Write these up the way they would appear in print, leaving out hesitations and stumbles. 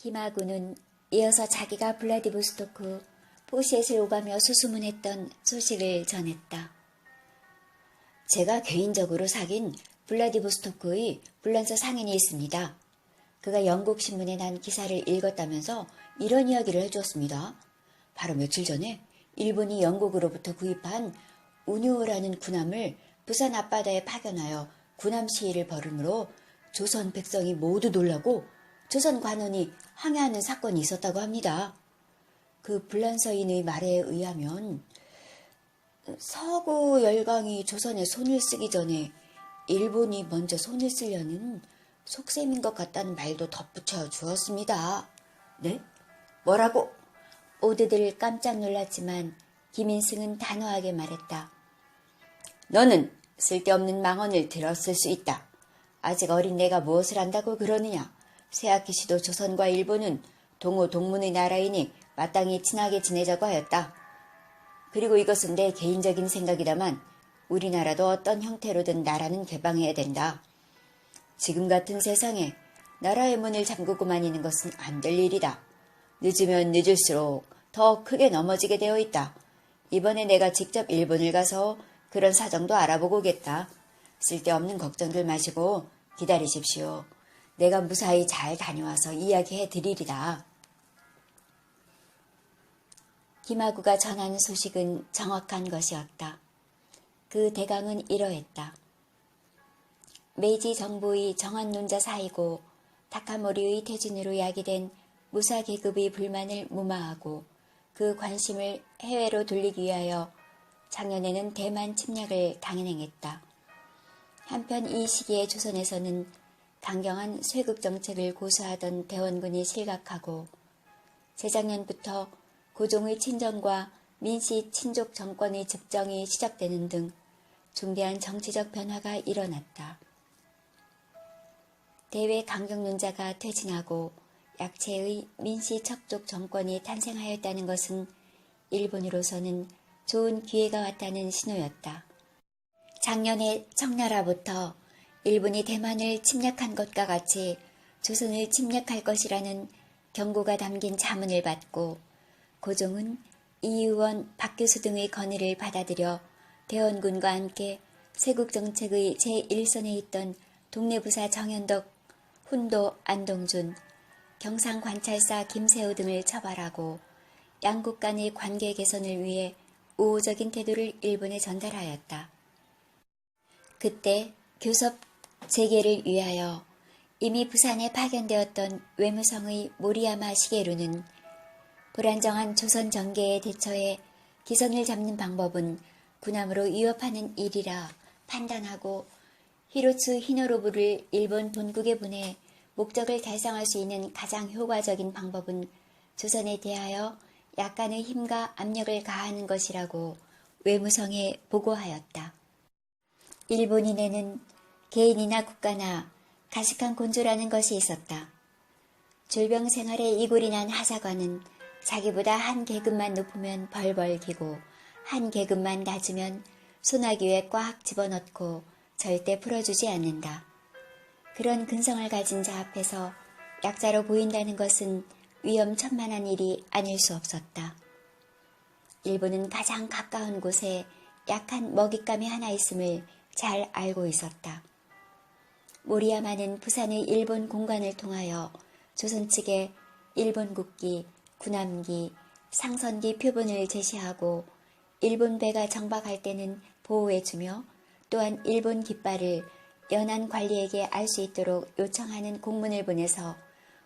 김하구는 이어서 자기가 블라디보스토크 포시엣을 오가며 수소문했던 소식을 전했다. 제가 개인적으로 사귄 블라디보스토크의 불란서 상인이 있습니다. 그가 영국 신문에 난 기사를 읽었다면서 이런 이야기를 해주었습니다. 바로 며칠 전에 일본이 영국으로부터 구입한 운요라는 군함을 부산 앞바다에 파견하여 군함 시위를 벌이므로 조선 백성이 모두 놀라고 조선 관원이 항해하는 사건이 있었다고 합니다. 그 불란서인의 말에 의하면 서구 열강이 조선에 손을 쓰기 전에 일본이 먼저 손을 쓰려는 속셈인 것 같다는 말도 덧붙여 주었습니다. 네? 뭐라고? 모두들 깜짝 놀랐지만 김인승은 단호하게 말했다. 너는 쓸데없는 망언을 들었을 수 있다. 아직 어린 내가 무엇을 안다고 그러느냐. 새아키 씨도 조선과 일본은 동호 동문의 나라이니 마땅히 친하게 지내자고 하였다. 그리고 이것은 내 개인적인 생각이다만 우리나라도 어떤 형태로든 나라는 개방해야 된다. 지금 같은 세상에 나라의 문을 잠그고만 있는 것은 안 될 일이다. 늦으면 늦을수록 더 크게 넘어지게 되어 있다. 이번에 내가 직접 일본을 가서 그런 사정도 알아보고 오겠다. 쓸데없는 걱정들 마시고 기다리십시오. 내가 무사히 잘 다녀와서 이야기해 드리리다. 김하구가 전한 소식은 정확한 것이었다. 그 대강은 이러했다. 메이지 정부의 정한론자 사이고 타카모리의 퇴진으로 야기된 무사 계급의 불만을 무마하고 그 관심을 해외로 돌리기 위하여 작년에는 대만 침략을 강행했다. 한편 이 시기에 조선에서는 강경한 쇄국 정책을 고수하던 대원군이 실각하고 재작년부터 고종의 친정과 민씨 친족 정권의 접정이 시작되는 등 중대한 정치적 변화가 일어났다. 대외 강경론자가 퇴진하고 약체의 민씨 척족 정권이 탄생하였다는 것은 일본으로서는 좋은 기회가 왔다는 신호였다. 작년에 청나라부터 일본이 대만을 침략한 것과 같이 조선을 침략할 것이라는 경고가 담긴 자문을 받고 고종은 이 의원 박 교수 등의 건의를 받아들여 대원군과 함께 쇄국정책의 제1선에 있던 동래부사 정현덕, 훈도 안동준, 경상관찰사 김세호 등을 처벌하고 양국 간의 관계 개선을 위해 우호적인 태도를 일본에 전달하였다. 그때 교섭 재개를 위하여 이미 부산에 파견되었던 외무성의 모리야마 시게루는 불안정한 조선 정계에 대처해 기선을 잡는 방법은 군함으로 위협하는 일이라 판단하고 히로츠 히노로부를 일본 본국에 보내 목적을 달성할 수 있는 가장 효과적인 방법은 조선에 대하여 약간의 힘과 압력을 가하는 것이라고 외무성에 보고하였다. 일본인에는 개인이나 국가나 가식한 곤조라는 것이 있었다. 졸병 생활에 이골이 난 하사관은 자기보다 한 계급만 높으면 벌벌 기고 한 계급만 낮으면 소나기에 꽉 집어넣고 절대 풀어주지 않는다. 그런 근성을 가진 자 앞에서 약자로 보인다는 것은 위험천만한 일이 아닐 수 없었다. 일본은 가장 가까운 곳에 약한 먹잇감이 하나 있음을 잘 알고 있었다. 모리야마는 부산의 일본 공관을 통하여 조선 측에 일본 국기, 군함기, 상선기 표본을 제시하고 일본 배가 정박할 때는 보호해주며 또한 일본 깃발을 연안 관리에게 알 수 있도록 요청하는 공문을 보내서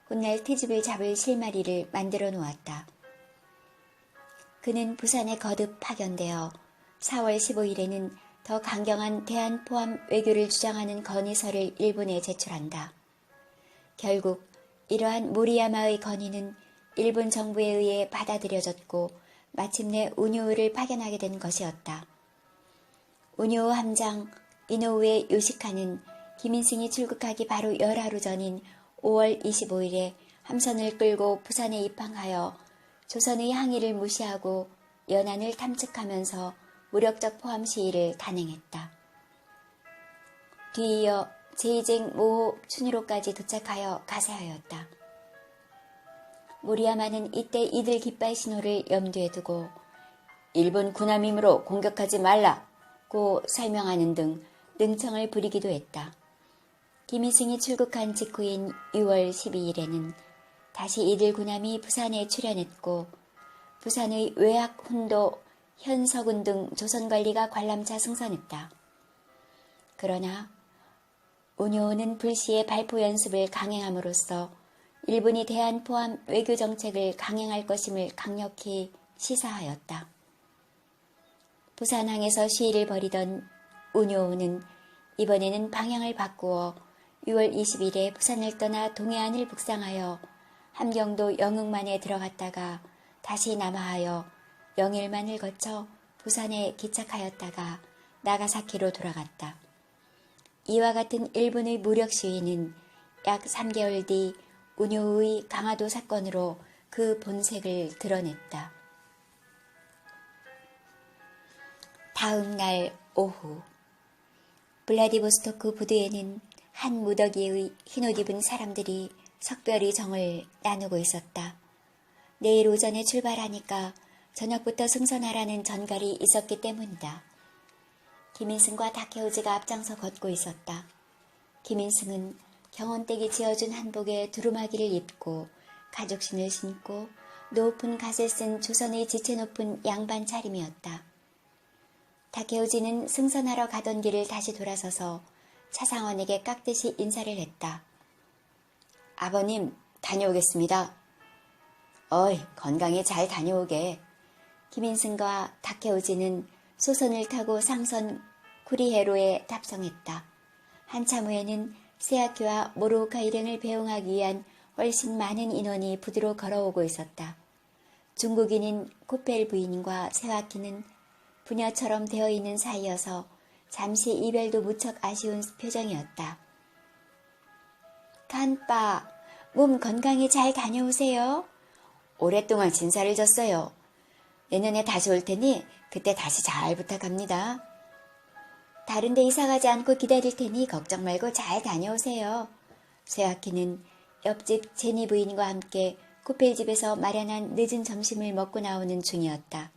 훗날 트집을 잡을 실마리를 만들어 놓았다. 그는 부산에 거듭 파견되어 4월 15일에는 더 강경한 대한 포함 외교를 주장하는 건의서를 일본에 제출한다. 결국 이러한 모리야마의 건의는 일본 정부에 의해 받아들여졌고 마침내 운요우를 파견하게 된 것이었다. 운요우 함장 이노우에 요시카는 김인승이 출국하기 바로 열하루 전인 5월 25일에 함선을 끌고 부산에 입항하여 조선의 항의를 무시하고 연안을 탐측하면서 무력적 포함 시위를 단행했다. 뒤이어 제이쟁 모호 춘유로까지 도착하여 가세하였다. 모리야마는 이때 이들 깃발 신호를 염두에 두고 일본 군함이므로 공격하지 말라고 설명하는 등 능청을 부리기도 했다. 김일승이 출국한 직후인 6월 12일에는 다시 이들 군함이 부산에 출현했고 부산의 외학 훈도 현석운 등 조선관리가 관람차 승선했다. 그러나 운요는 불시에 발포 연습을 강행함으로써 일본이 대한 포함 외교 정책을 강행할 것임을 강력히 시사하였다. 부산항에서 시위를 벌이던 운요는 이번에는 방향을 바꾸어 6월 20일에 부산을 떠나 동해안을 북상하여 함경도 영흥만에 들어갔다가 다시 남하하여 영일만을 거쳐 부산에 기착하였다가 나가사키로 돌아갔다. 이와 같은 일본의 무력 시위는 약 3개월 뒤 운요의 강화도 사건으로 그 본색을 드러냈다. 다음 날 오후 블라디보스토크 부두에는 한 무더기의 흰옷 입은 사람들이 석별히 정을 나누고 있었다. 내일 오전에 출발하니까 저녁부터 승선하라는 전갈이 있었기 때문이다. 김인승과 다케오지가 앞장서 걷고 있었다. 김인승은 경원댁이 지어준 한복에 두루마기를 입고 가죽신을 신고 높은 갓을 쓴 조선의 지체 높은 양반 차림이었다. 다케오지는 승선하러 가던 길을 다시 돌아서서 차상원에게 깍듯이 인사를 했다. 아버님, 다녀오겠습니다. 어이, 건강히 잘 다녀오게. 김인승과 다케오지는 소선을 타고 상선 쿠리헤로에 탑승했다. 한참 후에는 세아키와 모로오카 일행을 배웅하기 위한 훨씬 많은 인원이 부두로 걸어오고 있었다. 중국인인 코펠 부인과 세아키는 부녀처럼 되어 있는 사이여서 잠시 이별도 무척 아쉬운 표정이었다. 간빠, 몸 건강히 잘 다녀오세요. 오랫동안 진사를 졌어요. 내년에 다시 올 테니 그때 다시 잘 부탁합니다. 다른 데 이사가지 않고 기다릴 테니 걱정 말고 잘 다녀오세요. 세아키는 옆집 제니 부인과 함께 코펠 집에서 마련한 늦은 점심을 먹고 나오는 중이었다.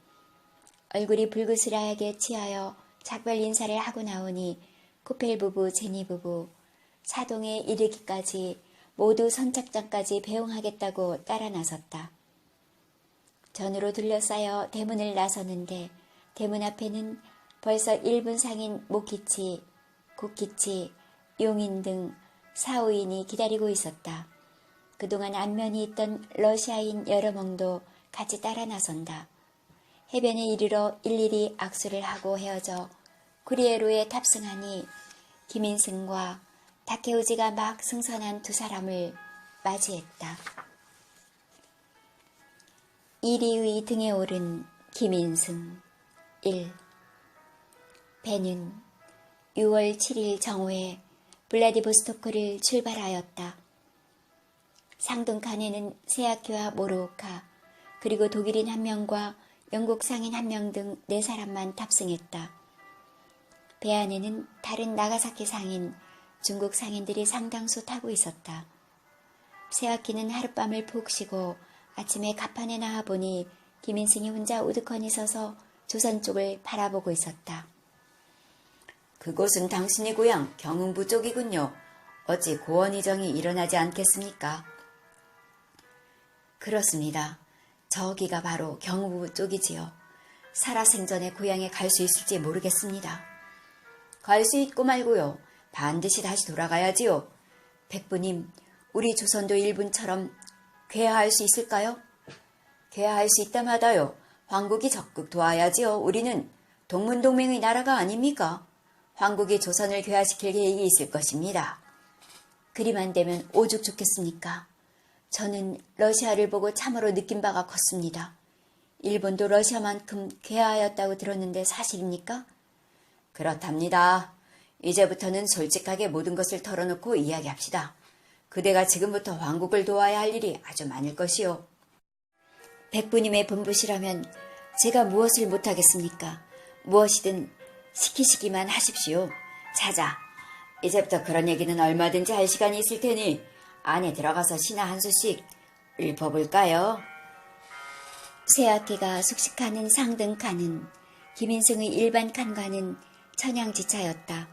얼굴이 불그스라하게 취하여 작별 인사를 하고 나오니 코펠 부부, 제니 부부, 사동에 이르기까지 모두 선착장까지 배웅하겠다고 따라 나섰다. 전으로 둘러싸여 대문을 나서는데 대문 앞에는 벌써 일본 상인 모키치, 고키치, 용인 등 4, 5인이 기다리고 있었다. 그동안 안면이 있던 러시아인 여러 명도 같이 따라 나선다. 해변에 이르러 일일이 악수를 하고 헤어져 구리에로에 탑승하니 김인승과 다케오지가 막 승선한 두 사람을 맞이했다. 이리의 등에 오른 김인승 1. 배는 6월 7일 정오에 블라디보스토크를 출발하였다. 상등칸에는 세아키와 모로오카 그리고 독일인 한 명과 영국 상인 한 명 등 4사람만 탑승했다. 배 안에는 다른 나가사키 상인, 중국 상인들이 상당수 타고 있었다. 세아키는 하룻밤을 푹 쉬고 아침에 갑판에 나와 보니 김인승이 혼자 우두커니 서서 조선 쪽을 바라보고 있었다. 그곳은 당신의 고향 경흥부 쪽이군요. 어찌 고원이정이 일어나지 않겠습니까? 그렇습니다. 저기가 바로 경흥부 쪽이지요. 살아생전에 고향에 갈 수 있을지 모르겠습니다. 갈 수 있고 말고요. 반드시 다시 돌아가야지요. 백부님, 우리 조선도 일본처럼 괴화할 수 있을까요? 괴화할 수 있다마다요. 황국이 적극 도와야지요. 우리는 동문동맹의 나라가 아닙니까? 황국이 조선을 괴화시킬 계획이 있을 것입니다. 그리만 되면 오죽 좋겠습니까? 저는 러시아를 보고 참으로 느낀 바가 컸습니다. 일본도 러시아만큼 괴화하였다고 들었는데 사실입니까? 그렇답니다. 이제부터는 솔직하게 모든 것을 털어놓고 이야기합시다. 그대가 지금부터 황국을 도와야 할 일이 아주 많을 것이요. 백부님의 분부시라면 제가 무엇을 못하겠습니까? 무엇이든 시키시기만 하십시오. 자자, 이제부터 그런 얘기는 얼마든지 할 시간이 있을 테니 안에 들어가서 시나 한 수씩 읊어볼까요? 새학기가 숙식하는 상등칸은 김인승의 일반 칸과는 천양지차였다.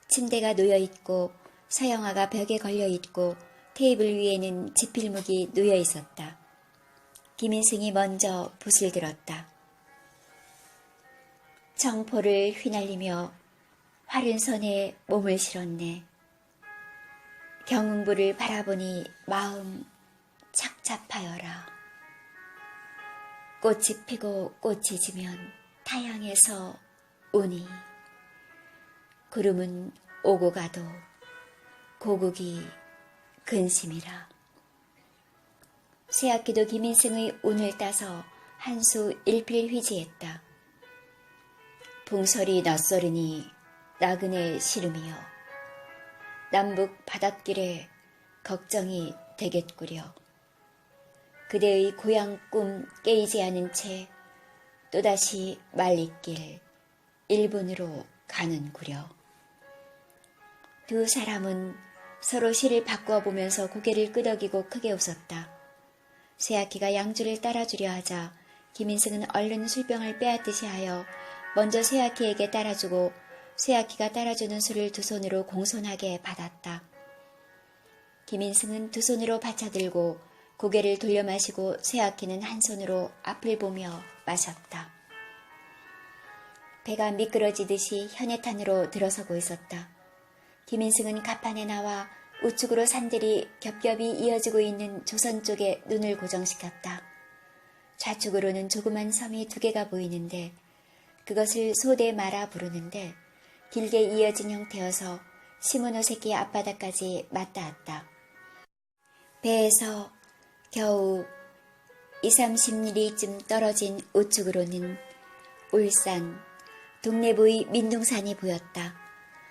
침대가 놓여있고 서영화가 벽에 걸려있고 테이블 위에는 지필묵이 놓여있었다. 김인승이 먼저 붓을 들었다. 청포를 휘날리며 화른 손에 몸을 실었네. 경운부를 바라보니 마음 착잡하여라. 꽃이 피고 꽃이 지면 타향에서 오니 구름은 오고 가도 고국이 근심이라. 새학기도 김인승의 운을 따서 한 수 일필휘지했다. 붕설이 낯설으니 나그네 시름이여 남북 바닷길에 걱정이 되겠구려. 그대의 고향 꿈 깨이지 않은 채 또다시 말리길 일본으로 가는구려. 두 사람은 서로 시를 바꾸어 보면서 고개를 끄덕이고 크게 웃었다. 새학기가 양주를 따라주려 하자 김인승은 얼른 술병을 빼앗듯이 하여 먼저 새학기에게 따라주고 새학기가 따라주는 술을 두 손으로 공손하게 받았다. 김인승은 두 손으로 받쳐들고 고개를 돌려 마시고 새학기는 한 손으로 앞을 보며 마셨다. 배가 미끄러지듯이 현해탄으로 들어서고 있었다. 김인승은 갑판에 나와 우측으로 산들이 겹겹이 이어지고 있는 조선 쪽에 눈을 고정시켰다. 좌측으로는 조그만 섬이 두 개가 보이는데 그것을 소대마라 부르는데 길게 이어진 형태여서 시모노세키 앞바다까지 맞닿았다. 배에서 겨우 20-30리쯤 떨어진 우측으로는 울산, 동래부의 민둥산이 보였다.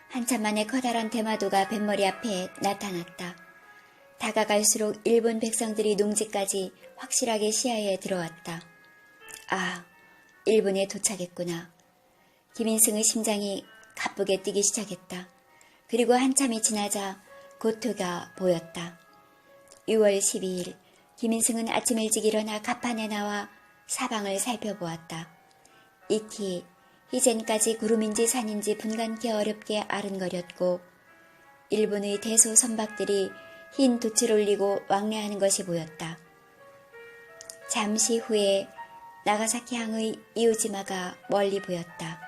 한참 만에 커다란 대마도가 뱃머리 앞에 나타났다. 다가갈수록 일본 백성들이 농지까지 확실하게 시야에 들어왔다. 아, 일본에 도착했구나. 김인승의 심장이 가쁘게 뛰기 시작했다. 그리고 한참이 지나자 고토가 보였다. 6월 12일 김인승은 아침 일찍 일어나 갑판에 나와 사방을 살펴보았다. 익히 이젠까지 구름인지 산인지 분간케 어렵게 아른거렸고 일본의 대소 선박들이 흰 돛을 올리고 왕래하는 것이 보였다. 잠시 후에 나가사키항의 이오지마가 멀리 보였다.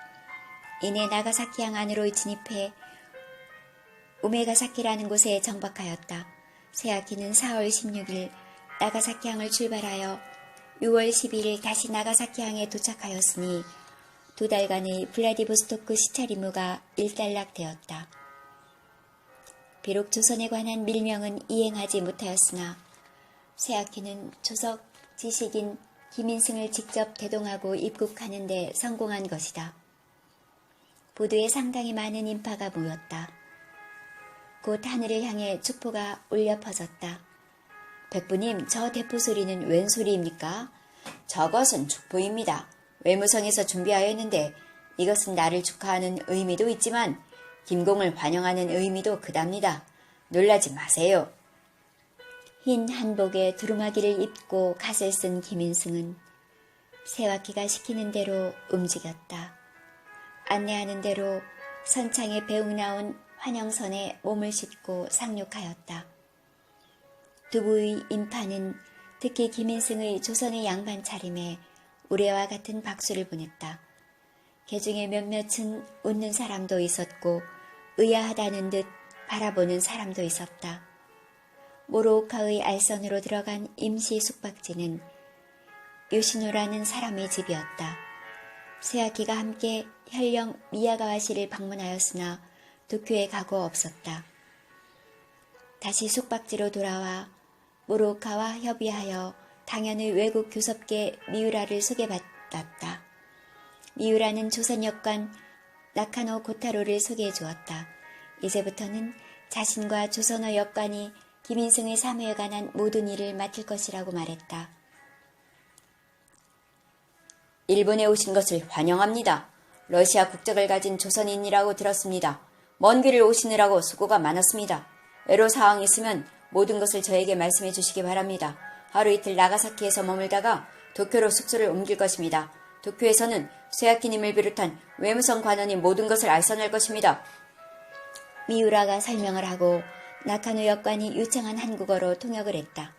이내 나가사키항 안으로 진입해 우메가사키라는 곳에 정박하였다. 새학기는 4월 16일 나가사키항을 출발하여 6월 12일 다시 나가사키항에 도착하였으니 두 달간의 블라디보스토크 시찰 임무가 일단락되었다. 비록 조선에 관한 밀명은 이행하지 못하였으나 새학기는 조석 지식인 김인승을 직접 대동하고 입국하는 데 성공한 것이다. 보도에 상당히 많은 인파가 모였다. 곧 하늘을 향해 축포가 울려 퍼졌다. 백부님, 저 대포 소리는 웬 소리입니까? 저것은 축포입니다. 외무성에서 준비하였는데 이것은 나를 축하하는 의미도 있지만 김공을 환영하는 의미도 크답니다. 놀라지 마세요. 흰 한복에 두루마기를 입고 갓을 쓴 김인승은 새학기가 시키는 대로 움직였다. 안내하는 대로 선창에 배웅 나온 환영선에 몸을 싣고 상륙하였다. 두부의 인파는 특히 김인승의 조선의 양반 차림에 우레와 같은 박수를 보냈다. 개중에 몇몇은 웃는 사람도 있었고 의아하다는 듯 바라보는 사람도 있었다. 모로오카의 알선으로 들어간 임시 숙박지는 요시노라는 사람의 집이었다. 새학기가 함께 현령 미야가와시를 방문하였으나 도쿄에 가고 없었다. 다시 숙박지로 돌아와 모로오카와 협의하여 당연의 외국 교섭계 미우라를 소개받았다. 미우라는 조선 역관 나카노 고타로를 소개해 주었다. 이제부터는 자신과 조선어 역관이 김인승의 사무에 관한 모든 일을 맡을 것이라고 말했다. 일본에 오신 것을 환영합니다. 러시아 국적을 가진 조선인이라고 들었습니다. 먼 길을 오시느라고 수고가 많았습니다. 애로사항이 있으면 모든 것을 저에게 말씀해 주시기 바랍니다. 하루 이틀 나가사키에서 머물다가 도쿄로 숙소를 옮길 것입니다. 도쿄에서는 세아키님을 비롯한 외무성 관원이 모든 것을 알선할 것입니다. 미우라가 설명을 하고 나카노 역관이 유창한 한국어로 통역을 했다.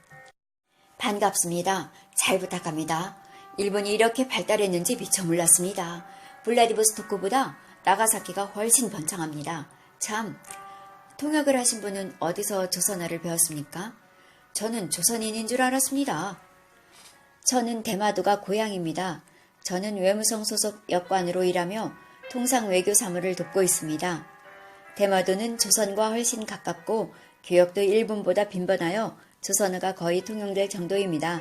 반갑습니다. 잘 부탁합니다. 일본이 이렇게 발달했는지 미처 몰랐습니다. 블라디보스토크보다 나가사키가 훨씬 번창합니다. 참, 통역을 하신 분은 어디서 조선어를 배웠습니까? 저는 조선인인 줄 알았습니다. 저는 대마도가 고향입니다. 저는 외무성 소속 역관으로 일하며 통상 외교 사무를 돕고 있습니다. 대마도는 조선과 훨씬 가깝고 교역도 일본보다 빈번하여 조선어가 거의 통용될 정도입니다.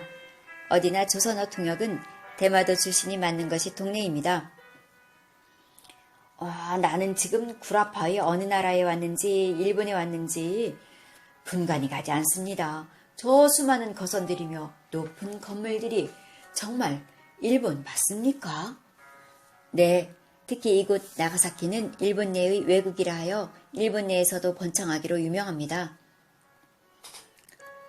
어디나 조선어 통역은 대마도 출신이 맞는 것이 통례입니다. 나는 지금 구라파의 어느 나라에 왔는지 일본에 왔는지 분간이 가지 않습니다. 저 수많은 거선들이며 높은 건물들이 정말 일본 맞습니까? 네, 특히 이곳 나가사키는 일본 내의 외국이라 하여 일본 내에서도 번창하기로 유명합니다.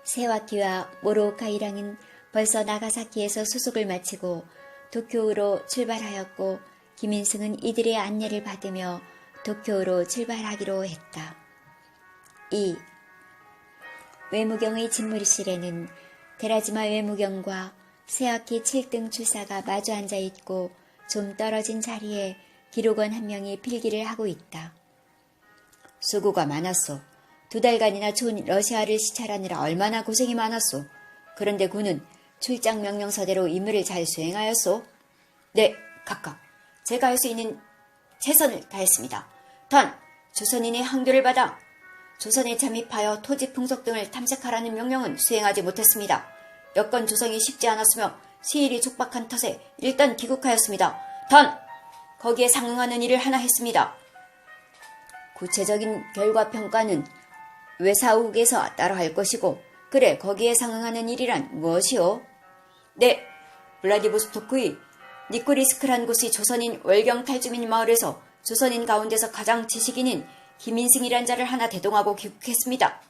세와키와 모로오카이랑은 벌써 나가사키에서 수속을 마치고 도쿄로 출발하였고 김인승은 이들의 안내를 받으며 도쿄로 출발하기로 했다. 2. 외무경의 집무실에는 데라지마 외무경과 세아키 7등 출사가 마주 앉아있고 좀 떨어진 자리에 기록원 한 명이 필기를 하고 있다. 수고가 많았소. 2달간이나 좋은 러시아를 시찰하느라 얼마나 고생이 많았소. 그런데 군은 출장 명령서대로 임무를 잘 수행하였소. 네, 각각 제가 할 수 있는 최선을 다했습니다. 단, 조선인의 항도를 받아 조선에 잠입하여 토지 풍속 등을 탐색하라는 명령은 수행하지 못했습니다. 여건 조성이 쉽지 않았으며 시일이 촉박한 탓에 일단 귀국하였습니다. 단, 거기에 상응하는 일을 하나 했습니다. 구체적인 결과 평가는 외사국에서 따로 할 것이고, 그래, 거기에 상응하는 일이란 무엇이오? 네, 블라디보스토크의 니코리스크란 곳이 조선인 월경 탈주민 마을에서 조선인 가운데서 가장 지식인인 김인승이란 자를 하나 대동하고 귀국했습니다.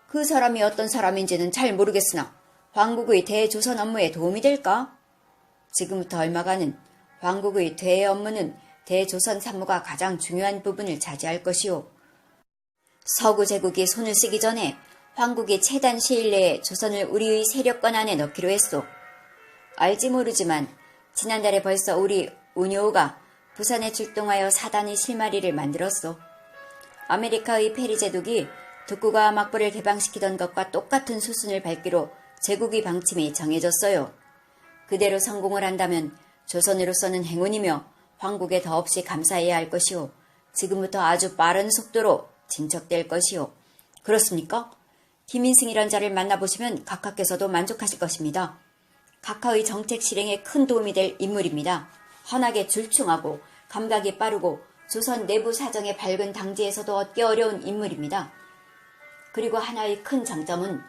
그 사람이 어떤 사람인지는 잘 모르겠으나 황국의 대조선 업무에 도움이 될까? 지금부터 얼마간은 황국의 대외 업무는 대조선 사무가 가장 중요한 부분을 차지할 것이오. 서구 제국이 손을 쓰기 전에 황국이 최단 시일 내에 조선을 우리의 세력권 안에 넣기로 했소. 알지 모르지만 지난달에 벌써 우리 운요가 부산에 출동하여 사단의 실마리를 만들었소. 아메리카의 페리 제독이 독구가 막부를 개방시키던 것과 똑같은 수순을 밟기로 제국의 방침이 정해졌어요. 그대로 성공을 한다면 조선으로서는 행운이며 황국에 더없이 감사해야 할 것이오. 지금부터 아주 빠른 속도로 진척될 것이오. 그렇습니까? 김인승이란 자를 만나보시면 각하께서도 만족하실 것입니다. 각하의 정책 실행에 큰 도움이 될 인물입니다. 환하게 줄충하고 감각이 빠르고 조선 내부 사정에 밝은 당지에서도 얻기 어려운 인물입니다. 그리고 하나의 큰 장점은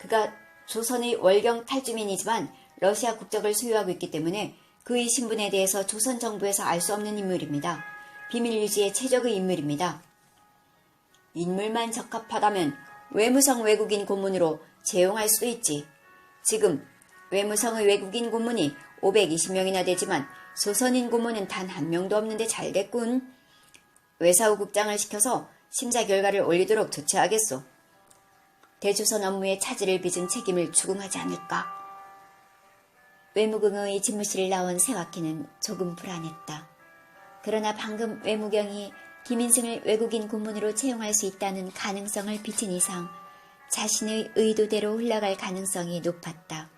그가 조선의 월경 탈주민이지만 러시아 국적을 소유하고 있기 때문에 그의 신분에 대해서 조선 정부에서 알 수 없는 인물입니다. 비밀 유지에 최적의 인물입니다. 인물만 적합하다면 외무성 외국인 고문으로 채용할 수도 있지. 지금 외무성의 외국인 고문이 520명이나 되지만 조선인 고문은 단 한 명도 없는데 잘 됐군. 외사후 국장을 시켜서 심사 결과를 올리도록 조치하겠소. 대조선 업무에 차질을 빚은 책임을 추궁하지 않을까. 외무경의 집무실을 나온 세와키는 조금 불안했다. 그러나 방금 외무경이 김인승을 외국인 고문으로 채용할 수 있다는 가능성을 비친 이상 자신의 의도대로 흘러갈 가능성이 높았다.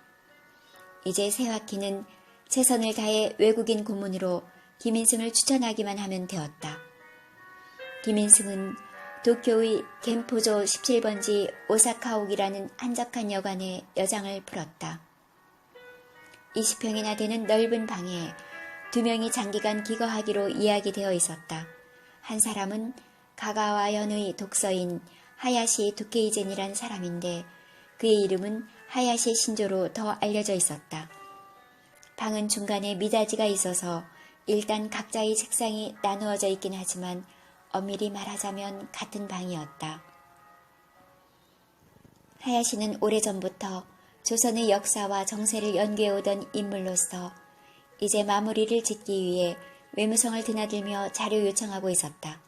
이제 세와키는 최선을 다해 외국인 고문으로 김인승을 추천하기만 하면 되었다. 김인승은 도쿄의 겐포조 17번지 오사카옥이라는 한적한 여관에 여장을 풀었다. 20평이나 되는 넓은 방에 2명이 장기간 기거하기로 이야기되어 있었다. 한 사람은 가가와현의 독서인 하야시 도케이젠이란 사람인데 그의 이름은 하야시 신조로 더 알려져 있었다. 방은 중간에 미닫이가 있어서 일단 각자의 책상이 나누어져 있긴 하지만 엄밀히 말하자면 같은 방이었다. 하야시는 오래전부터 조선의 역사와 정세를 연구해오던 인물로서 이제 마무리를 짓기 위해 외무성을 드나들며 자료 요청하고 있었다.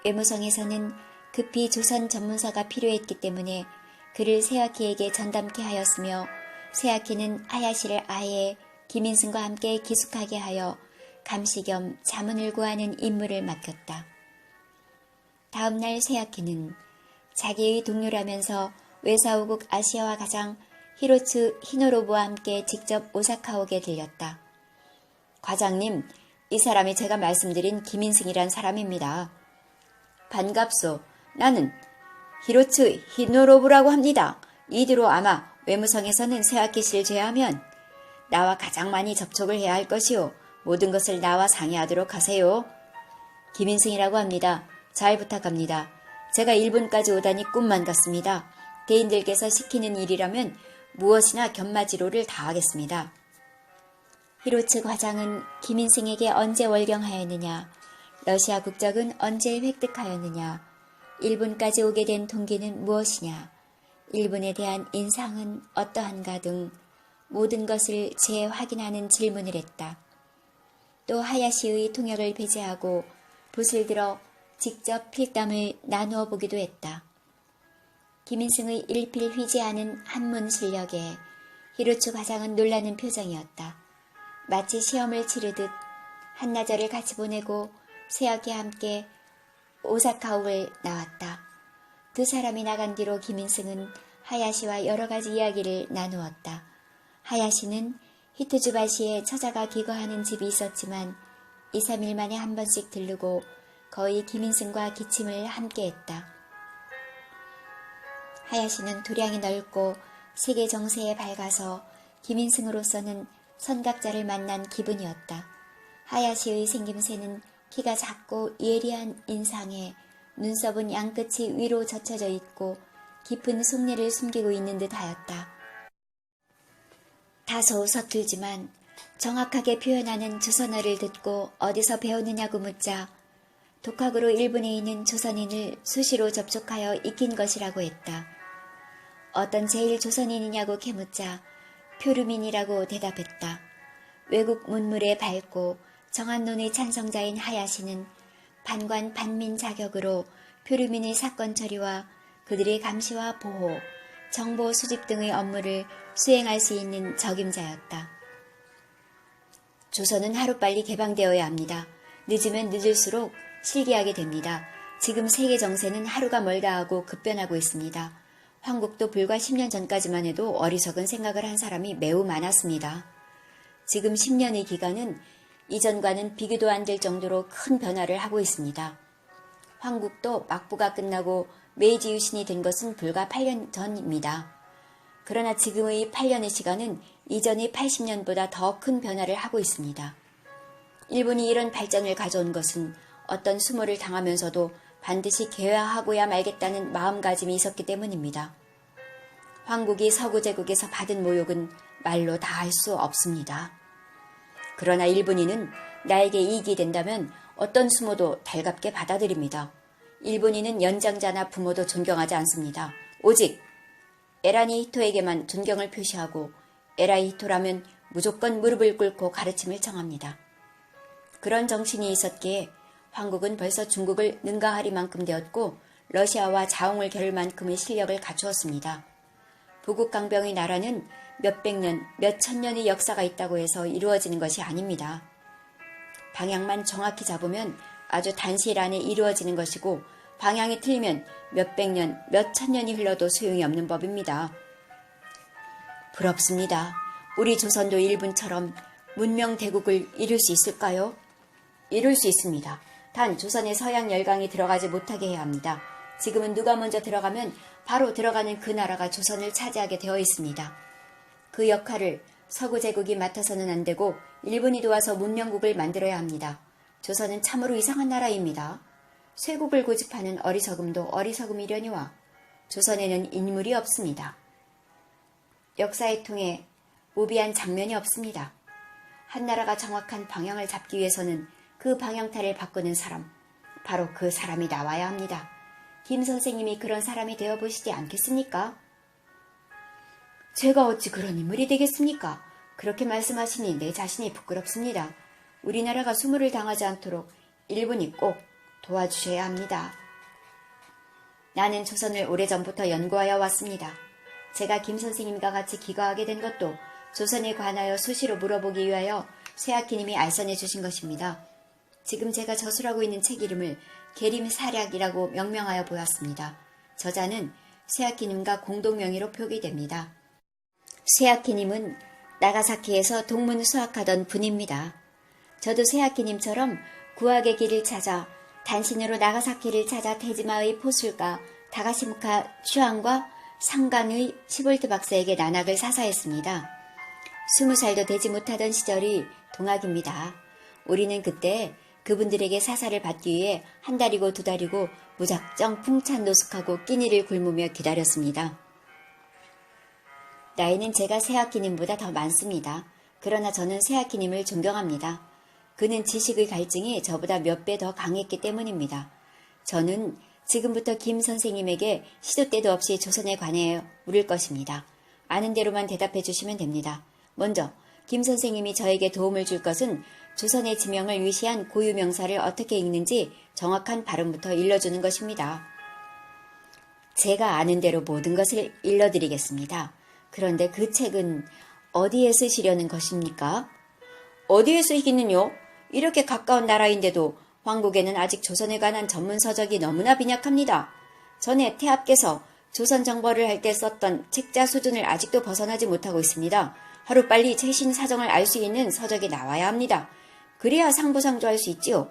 외무성에서는 급히 조선 전문서가 필요했기 때문에 그를 세아키에게 전담케 하였으며 세아키는 하야시를 아예 김인승과 함께 기숙하게 하여 감시 겸 자문을 구하는 임무를 맡겼다. 다음날 세아키는 자기의 동료라면서 외사오국 아시아와 가장 히로츠 히노로부와 함께 직접 오사카옥에 들렸다. 과장님, 이 사람이 제가 말씀드린 김인승이란 사람입니다. 반갑소. 나는 히로츠 히노로부라고 합니다. 이대로 아마 외무성에서는 세아키 씨를 제외하면 나와 가장 많이 접촉을 해야 할 것이요. 모든 것을 나와 상의하도록 하세요. 김인승이라고 합니다. 잘 부탁합니다. 제가 일본까지 오다니 꿈만 같습니다. 대인들께서 시키는 일이라면 무엇이나 견마지로를 다하겠습니다. 히로츠 과장은 김인승에게 언제 월경하였느냐, 러시아 국적은 언제 획득하였느냐, 일본까지 오게 된 동기는 무엇이냐, 일본에 대한 인상은 어떠한가 등 모든 것을 재확인하는 질문을 했다. 또 하야시의 통역을 배제하고 붓을 들어 직접 필담을 나누어 보기도 했다. 김인승의 일필휘지하는 한문 실력에 히로츠 과장은 놀라는 표정이었다. 마치 시험을 치르듯 한나절을 같이 보내고 세아키와 함께 오사카옥을 나왔다. 두 사람이 나간 뒤로 김인승은 하야시와 여러 가지 이야기를 나누었다. 하야시는 히토주바시에 처자가 기거하는 집이 있었지만 2, 3일 만에 한 번씩 들르고 거의 김인승과 기침을 함께 했다. 하야시는 도량이 넓고 세계 정세에 밝아서 김인승으로서는 선각자를 만난 기분이었다. 하야시의 생김새는 키가 작고 예리한 인상에 눈썹은 양끝이 위로 젖혀져 있고 깊은 속내를 숨기고 있는 듯 하였다. 다소 서툴지만 정확하게 표현하는 조선어를 듣고 어디서 배우느냐고 묻자 독학으로 일본에 있는 조선인을 수시로 접촉하여 익힌 것이라고 했다. 어떤 제일 조선인이냐고 캐묻자 표류민이라고 대답했다. 외국 문물에 밝고 정한 논의 찬성자인 하야시는 반관 반민 자격으로 표류민의 사건 처리와 그들의 감시와 보호, 정보 수집 등의 업무를 수행할 수 있는 적임자였다. 조선은 하루빨리 개방되어야 합니다. 늦으면 늦을수록 실기하게 됩니다. 지금 세계 정세는 하루가 멀다 하고 급변하고 있습니다. 황국도 불과 10년 전까지만 해도 어리석은 생각을 한 사람이 매우 많았습니다. 지금 10년의 기간은 이전과는 비교도 안 될 정도로 큰 변화를 하고 있습니다. 황국도 막부가 끝나고 메이지 유신이 된 것은 불과 8년 전입니다. 그러나 지금의 8년의 시간은 이전의 80년보다 더 큰 변화를 하고 있습니다. 일본이 이런 발전을 가져온 것은 어떤 수모를 당하면서도 반드시 개화하고야 말겠다는 마음가짐이 있었기 때문입니다. 황국이 서구 제국에서 받은 모욕은 말로 다 할 수 없습니다. 그러나 일본인은 나에게 이익이 된다면 어떤 수모도 달갑게 받아들입니다. 일본인은 연장자나 부모도 존경하지 않습니다. 오직 에라니 히토에게만 존경을 표시하고 에라이 히토라면 무조건 무릎을 꿇고 가르침을 청합니다. 그런 정신이 있었기에 황국은 벌써 중국을 능가하리만큼 되었고 러시아와 자웅을 겨룰 만큼의 실력을 갖추었습니다. 부국강병의 나라는 몇백 년, 몇천 년의 역사가 있다고 해서 이루어지는 것이 아닙니다. 방향만 정확히 잡으면 아주 단시일 안에 이루어지는 것이고 방향이 틀리면 몇백 년, 몇천 년이 흘러도 소용이 없는 법입니다. 부럽습니다. 우리 조선도 일본처럼 문명대국을 이룰 수 있을까요? 이룰 수 있습니다. 단 조선의 서양 열강이 들어가지 못하게 해야 합니다. 지금은 누가 먼저 들어가면 바로 들어가는 그 나라가 조선을 차지하게 되어 있습니다. 그 역할을 서구 제국이 맡아서는 안 되고 일본이 도와서 문명국을 만들어야 합니다. 조선은 참으로 이상한 나라입니다. 쇄국을 고집하는 어리석음도 어리석음이려니와 조선에는 인물이 없습니다. 역사의 통에 오비한 장면이 없습니다. 한 나라가 정확한 방향을 잡기 위해서는 그 방향타를 바꾸는 사람, 바로 그 사람이 나와야 합니다. 김 선생님이 그런 사람이 되어보시지 않겠습니까? 제가 어찌 그런 인물이 되겠습니까? 그렇게 말씀하시니 내 자신이 부끄럽습니다. 우리나라가 수모를 당하지 않도록 일본이 꼭 도와주셔야 합니다. 나는 조선을 오래전부터 연구하여 왔습니다. 제가 김 선생님과 같이 기거하게 된 것도 조선에 관하여 수시로 물어보기 위하여 쇠아키님이 알선해 주신 것입니다. 지금 제가 저술하고 있는 책 이름을 계림사략이라고 명명하여 보았습니다. 저자는 쇠아키님과 공동명의로 표기됩니다. 쇠아키님은 나가사키에서 동문 수학하던 분입니다. 저도 쇠아키님처럼 구학의 길을 찾아 단신으로 나가사키를 찾아 테지마의 포술가 다가시무카 슈안과 상간의 시볼트 박사에게 난학을 사사했습니다. 20살도 되지 못하던 시절이 동학입니다. 우리는 그때 그분들에게 사사를 받기 위해 한 달이고 두 달이고 무작정 풍찬 노숙하고 끼니를 굶으며 기다렸습니다. 나이는 제가 쇠아키님보다 더 많습니다. 그러나 저는 쇠아키님을 존경합니다. 그는 지식의 갈증이 저보다 몇 배 더 강했기 때문입니다. 저는 지금부터 김 선생님에게 시도 때도 없이 조선에 관해 물을 것입니다. 아는 대로만 대답해 주시면 됩니다. 먼저 김 선생님이 저에게 도움을 줄 것은 조선의 지명을 위시한 고유명사를 어떻게 읽는지 정확한 발음부터 일러주는 것입니다. 제가 아는 대로 모든 것을 일러드리겠습니다. 그런데 그 책은 어디에 쓰시려는 것입니까? 어디에 쓰기는요? 이렇게 가까운 나라인데도 황국에는 아직 조선에 관한 전문 서적이 너무나 빈약합니다. 전에 태압께서 조선 정벌을 할 때 썼던 책자 수준을 아직도 벗어나지 못하고 있습니다. 하루빨리 최신 사정을 알 수 있는 서적이 나와야 합니다. 그래야 상부상조할 수 있지요.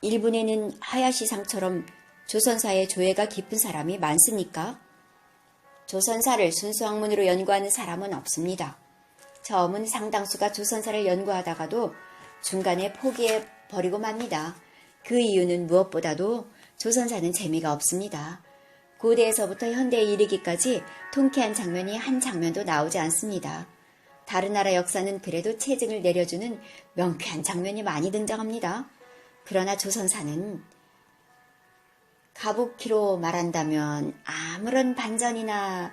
일본에는 하야시상처럼 조선사의 조예가 깊은 사람이 많습니까? 조선사를 순수학문으로 연구하는 사람은 없습니다. 처음은 상당수가 조선사를 연구하다가도 중간에 포기해버리고 맙니다. 그 이유는 무엇보다도 조선사는 재미가 없습니다. 고대에서부터 현대에 이르기까지 통쾌한 장면이 한 장면도 나오지 않습니다. 다른 나라 역사는 그래도 체증을 내려주는 명쾌한 장면이 많이 등장합니다. 그러나 조선사는 가부키로 말한다면 아무런 반전이나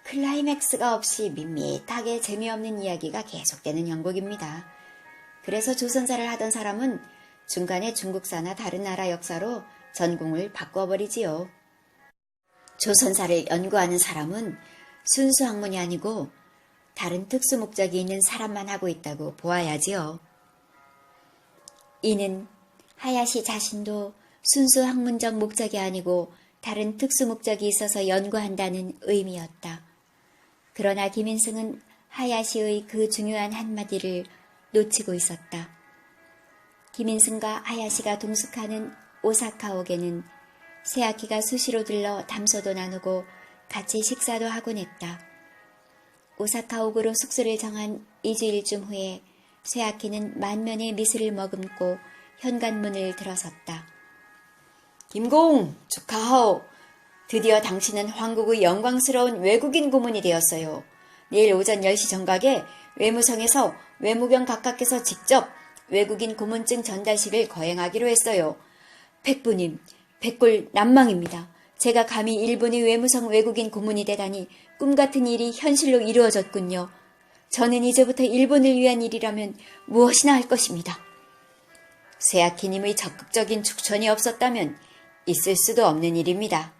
클라이맥스가 없이 밋밋하게 재미없는 이야기가 계속되는 형국입니다. 그래서 조선사를 하던 사람은 중간에 중국사나 다른 나라 역사로 전공을 바꿔버리지요. 조선사를 연구하는 사람은 순수 학문이 아니고 다른 특수 목적이 있는 사람만 하고 있다고 보아야지요. 이는 하야시 자신도 순수 학문적 목적이 아니고 다른 특수 목적이 있어서 연구한다는 의미였다. 그러나 김인승은 하야시의 그 중요한 한마디를 놓치고 있었다. 김인승과 하야시가 동숙하는 오사카옥에는 쇠아키가 수시로 들러 담소도 나누고 같이 식사도 하곤 했다. 오사카옥으로 숙소를 정한 2주일쯤 후에 쇠아키는 만면의 미소를 머금고 현관문을 들어섰다. 김공, 축하하오. 드디어 당신은 황국의 영광스러운 외국인 고문이 되었어요. 내일 오전 10시 정각에 외무성에서 외무경 각하께서 직접 외국인 고문증 전달식을 거행하기로 했어요. 백부님, 백골 난망입니다. 제가 감히 일본의 외무성 외국인 고문이 되다니 꿈같은 일이 현실로 이루어졌군요. 저는 이제부터 일본을 위한 일이라면 무엇이나 할 것입니다. 쇠아키님의 적극적인 추천이 없었다면 있을 수도 없는 일입니다.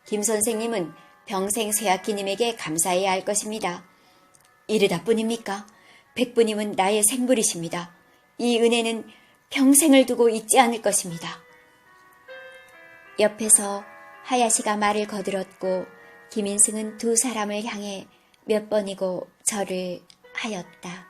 김 선생님은 평생 쇠아키님에게 감사해야 할 것입니다. 이르다 뿐입니까? 백부님은 나의 생불이십니다. 이 은혜는 평생을 두고 잊지 않을 것입니다. 옆에서 하야시가 말을 거들었고 김인승은 두 사람을 향해 몇 번이고 절을 하였다.